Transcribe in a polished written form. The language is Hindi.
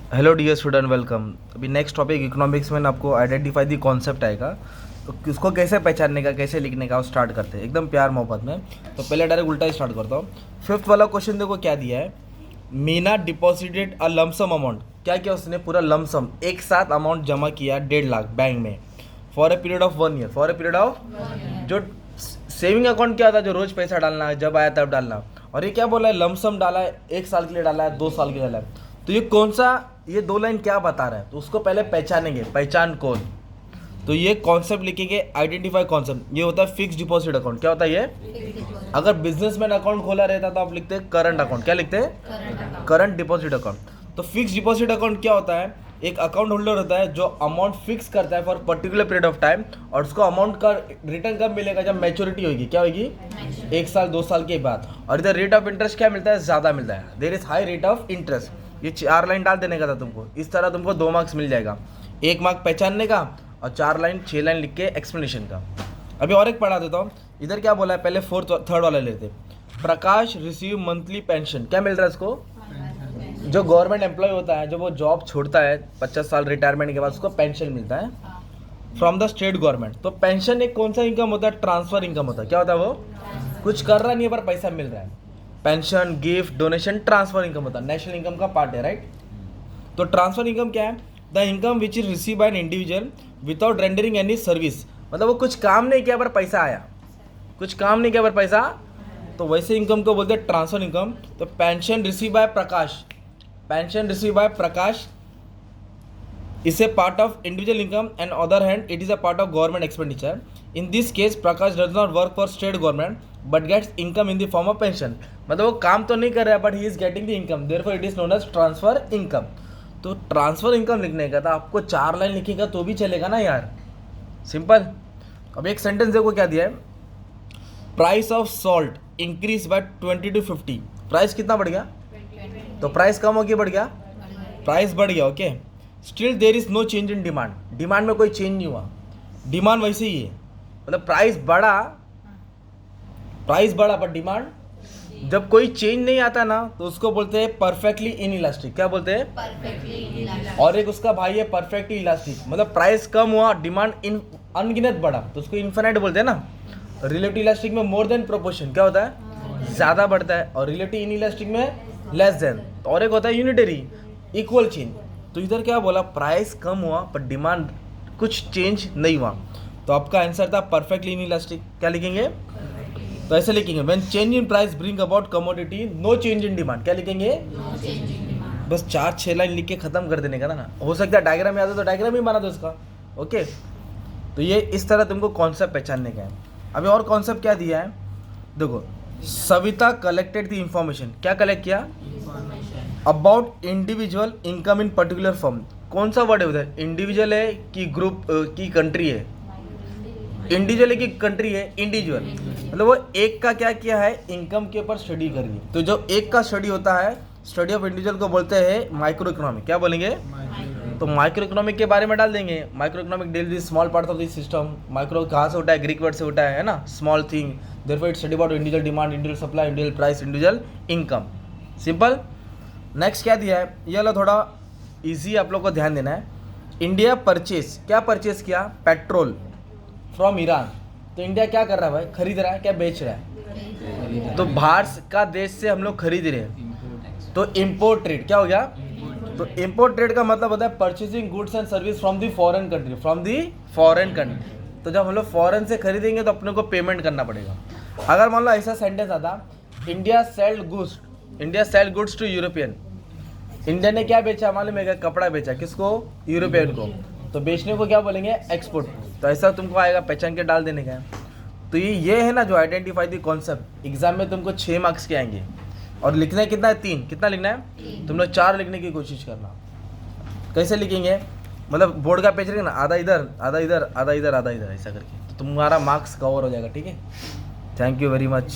Hello dear student, welcome. अभी नेक्स्ट टॉपिक इकोनॉमिक्स में ना आपको आइडेंटिफाई दी कॉन्सेप्ट आएगा। तो उसको कैसे पहचानने का, कैसे लिखने का, वो स्टार्ट करते हैं एकदम प्यार मोहब्बत में। तो पहले डायरेक्ट उल्टा ही स्टार्ट करता हूँ। फिफ्थ वाला क्वेश्चन देखो क्या दिया है। Meena deposited a lump sum amount. क्या किया उसने? पूरा लमसम एक साथ अमाउंट जमा किया 1.5 लाख बैंक में for a period of 1 year. For a period of जो सेविंग अकाउंट क्या था, जो रोज पैसा डालना है, जब आया तब डालना। और ये क्या बोला है? लमसम डाला है, 1 साल के लिए डाला है, 2 साल के लिए डाला है। तो ये कौन सा, ये 2 लाइन क्या बता रहा है? तो उसको पहले पहचानेंगे, पहचान कौन। तो ये कॉन्सेप्ट लिखेंगे, आइडेंटिफाई कॉन्सेप्ट। ये होता है फिक्स डिपॉजिट अकाउंट। क्या होता है ये? अगर बिजनेसमैन अकाउंट खोला रहता तो आप लिखते हैं करंट अकाउंट। क्या लिखते हैं? Current deposit account. तो फिक्स डिपॉजिट अकाउंट क्या होता है? एक अकाउंट होल्डर होता है जो अमाउंट फिक्स करता है for particular period of time, और उसको अमाउंट का रिटर्न कब मिलेगा? जब मैच्योरिटी होगी। क्या होगी? 1 साल 2 साल के बाद। और इधर रेट ऑफ इंटरेस्ट क्या मिलता है? ज़्यादा मिलता है। There is high rate of interest. ये 4 लाइन डाल देने का था तुमको। इस तरह तुमको 2 मार्क्स मिल जाएगा। 1 मार्क पहचानने का और 4 लाइन 6 लाइन लिख के एक्सप्लेनेशन का। अभी और एक पढ़ा देता हूँ। इधर क्या बोला है? पहले थर्ड वाला लेते। प्रकाश रिसीव मंथली पेंशन। क्या मिल रहा है इसको? जो गवर्नमेंट एम्प्लॉय होता है, जब वो जॉब छोड़ता है 50 साल रिटायरमेंट के बाद, उसको पेंशन मिलता है फ्रॉम द स्टेट गवर्नमेंट। तो पेंशन एक कौन सा इनकम होता है? ट्रांसफर इनकम होता है। क्या होता है वो? कुछ कर रहा नहीं है पर पैसा मिल रहा है। Pension, gift, donation transfer income होता है। नेशनल इनकम का पार्ट है, राइट। तो ट्रांसफर इनकम क्या है? The income which is receive by an individual without rendering any service. मतलब वो कुछ काम नहीं किया पर पैसा आया, कुछ काम नहीं किया पर पैसा। तो वैसे इनकम को बोलते हैं ट्रांसफर इनकम। तो pension receive by Prakash, pension receive by Prakash is a part of individual income, and other hand it is a part of government expenditure. In this case Prakash does not work for state government but gets income in the form of pension. मतलब वो काम तो नहीं कर रहा है but he is getting the income, therefore it is known as transfer income. तो ट्रांसफर इनकम लिखने का था आपको 4 लाइन लिखेगा तो भी चलेगा ना यार, सिंपल। अब एक सेंटेंस देखो क्या दिया है। Price of salt increase by 20 to 50। Price कितना बढ़ गया? तो प्राइस कम हो गया, बढ़ गया? प्राइस बढ़ गया, okay. Still there is no change in demand. Demand में कोई चेंज नहीं हुआ, डिमांड वैसे ही है। मतलब प्राइस बढ़ा, प्राइस बढ़ा पर डिमांड, जब कोई चेंज नहीं आता ना तो उसको बोलते हैं परफेक्टली इन इलास्टिक। क्या बोलते हैं? Perfectly elastic. और एक उसका भाई है परफेक्टली इलास्टिक। मतलब प्राइस कम हुआ, डिमांड इन अनगिनत बढ़ा तो उसको इन्फिनिट बोलते हैं ना। रिलेटिव इलास्टिक में मोर देन प्रोपोर्शन क्या होता है? ज़्यादा बढ़ता है। और रिलेटिव इन इलास्टिक में लेस देन। और एक होता है यूनिटरी, इक्वल चेंज। तो इधर क्या बोला? प्राइस कम हुआ पर डिमांड कुछ चेंज नहीं हुआ। तो आपका आंसर था परफेक्टली इनइलास्टिक। क्या लिखेंगे? तो ऐसे लिखेंगे, when change in price bring about commodity no change in demand. क्या लिखेंगे? बस 4-6 लाइन लिख के खत्म कर देने का ना। हो सकता है डायग्राम याद हो तो डायग्राम ही बना दो इसका, ओके। तो ये इस तरह तुमको कॉन्सेप्ट पहचानने का है। अभी और कॉन्सेप्ट क्या दिया है देखो। Savita collected the information. क्या कलेक्ट किया? About individual income in particular firm. कौन सा वर्ड है उधर? इंडिविजुअल है कि ग्रुप की कंट्री है? इंडिविजुअल है कि कंट्री है? इंडिविजुअल। मतलब वो एक का क्या किया है? इनकम के ऊपर स्टडी करिए। तो जो एक का स्टडी होता है, स्टडी ऑफ इंडिविजुअल को बोलते हैं माइक्रो इकोनॉमिक। क्या बोलेंगे? तो माइक्रो इकोनॉमिक के बारे में डाल देंगे। Micro economic deal with small part of this system. Micro कहाँ से उठा है? ग्रीक वर्ड से उठा है ना, small thing. Therefore it study about individual demand, individual supply, individual price, individual income. Simple. Next क्या दिया है? ये वाला थोड़ा इजी आप लोग को ध्यान देना है। इंडिया परचेस, क्या परचेस किया? Petrol from Iran. तो इंडिया क्या कर रहा है भाई? खरीद रहा है, क्या बेच रहा है? तो बाहर का देश से हम लोग खरीद रहे हैं, तो इम्पोर्ट ट्रेड। क्या हो गया? तो इम्पोर्ट ट्रेड का मतलब होता है purchasing goods and service from the foreign country, from the foreign country. तो जब हम लोग फॉरेन से खरीदेंगे तो अपने को पेमेंट करना पड़ेगा। अगर मान लो ऐसा सेंटेंस आता, India sell goods, India sell goods to European. India ने क्या बेचा मालूम है? कपड़ा बेचा। किसको? यूरोपियन को। तो बेचने को क्या बोलेंगे? एक्सपोर्ट। तो ऐसा तुमको आएगा, पहचान के डाल देने का है। तो ये है ना जो आइडेंटिफाई दी कॉन्सेप्ट। एग्जाम में तुमको 6 मार्क्स के आएंगे और लिखना है कितना है? 3। कितना लिखना है? तुम लोग 4 लिखने की कोशिश करना। कैसे लिखेंगे? मतलब बोर्ड का पेज रहेगा ना, आधा इधर आधा इधर आधा इधर आधा इधर, ऐसा करके तो तुम्हारा मार्क्स कवर हो जाएगा, ठीक है। Thank you very much.